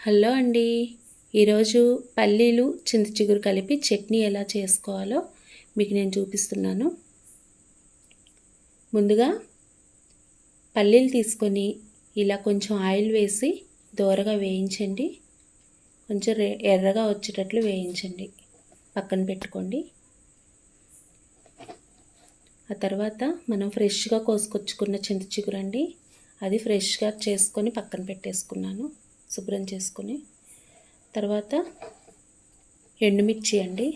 Hello అండి. ఈరోజు పల్లీలు చింత చిగురు కలిపి చట్నీ ఎలా చేసుకోవాలో మీకు నేను చూపిస్తున్నాను. ముందుగా పల్లీలు తీసుకొని ఇలా కొంచెం ఆయిల్ వేసి దోరగా వేయించండి. కొంచెం ఎర్రగా వచ్చేటట్లు వేయించండి. పక్కన పెట్టుకోండి. ఆ తర్వాత మనం ఫ్రెష్గా కోసుకొచ్చుకున్న చింత చిగురు అండి, అది ఫ్రెష్గా చేసుకొని పక్కన పెట్టేసుకున్నాను, శుభ్రం చేసుకొని. తర్వాత ఎండుమిర్చి అండి,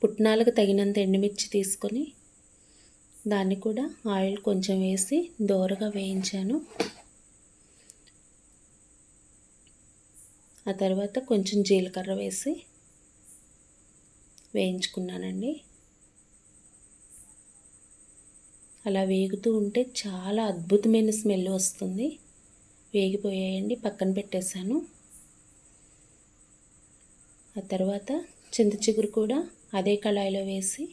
పుట్నాలకు తగినంత ఎండుమిర్చి తీసుకొని దాన్ని కూడా ఆయిల్ కొంచెం వేసి దోరగా వేయించాను. ఆ తర్వాత కొంచెం జీలకర్ర వేసి వేయించుకున్నానండి. అలా వేగుతూ ఉంటే చాలా అద్భుతమైన స్మెల్ వస్తుంది. వేగిపోయాయండి, పక్కన పెట్టేశాను. ఆ తర్వాత చింత చిగురు కూడా అదే కళాయిలో వేసి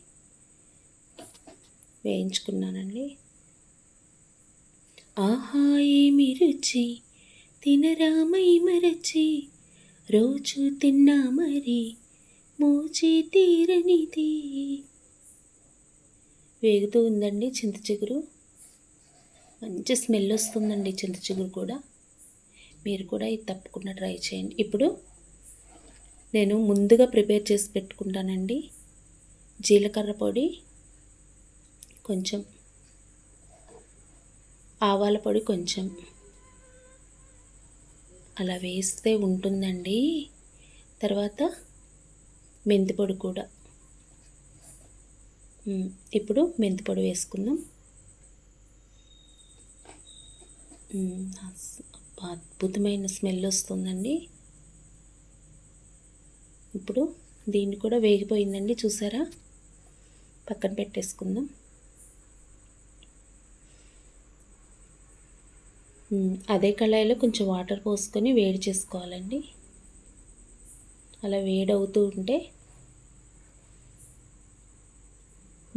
వేయించుకున్నానండి. ఆహా ఏమి రుచి, తినరామై మరచి, రోజు తిన్నా మరి మోచి తీరనిది. వేగుతూ ఉందండి చింత చిగురు, మంచి స్మెల్ వస్తుందండి చింత చిగురు కూడా. మీరు కూడా ఇది తప్పకుండా ట్రై చేయండి. ఇప్పుడు నేను ముందుగా ప్రిపేర్ చేసి పెట్టుకుంటానండి జీలకర్ర పొడి, కొంచెం ఆవాల పొడి, కొంచెం అలా వేస్తే ఉంటుందండి. తర్వాత మెంతి పొడి కూడా. ఇప్పుడు మెంతి పొడి వేసుకుందాం. అద్భుతమైన స్మెల్ వస్తుందండి. ఇప్పుడు దీన్ని కూడా వేగిపోయిందండి, చూసారా. పక్కన పెట్టేసుకుందాం. అదే కళాయిలో కొంచెం వాటర్ పోసుకొని వేడి చేసుకోవాలండి. అలా వేడవుతూ ఉంటే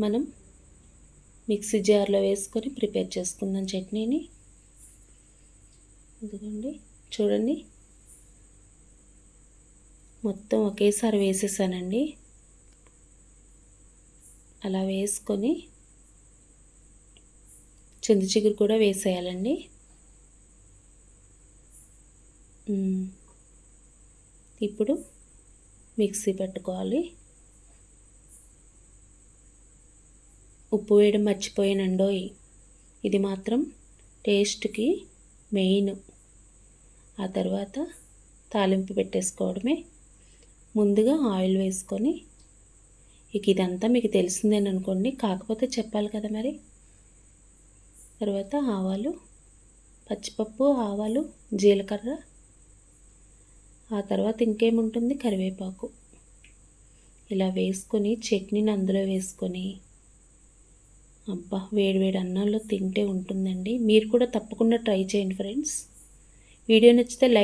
మనం మిక్సీ జార్లో వేసుకొని ప్రిపేర్ చేసుకుందాం చట్నీని. ఇదిగోండి, చూడండి, మొత్తం ఒకేసారి వేసేసానండి. అలా వేసుకొని చింత చిగురు కూడా వేసేయాలండి. ఇప్పుడు మిక్సీ పెట్టుకోవాలి. ఉప్పు వేయడం మర్చిపోయానండోయ్, ఇది మాత్రం టేస్ట్కి మెయిన్. ఆ తర్వాత తాలింపు పెట్టేసుకోవడమే. ముందుగా ఆయిల్ వేసుకొని, ఇక ఇదంతా మీకు తెలిసిందేననుకోండి, కాకపోతే చెప్పాలి కదా మరి. తర్వాత ఆవాలు, పచ్చిపప్పు, ఆవాలు, జీలకర్ర, ఆ తర్వాత ఇంకేముంటుంది, కరివేపాకు. ఇలా వేసుకొని చట్నీని అందులో వేసుకొని, అబ్బా, వేడివేడి అన్నంలో తింటే ఉంటుందండి. మీరు కూడా తప్పకుండా ట్రై చేయండి ఫ్రెండ్స్. వీడియో నచ్చితే లైక్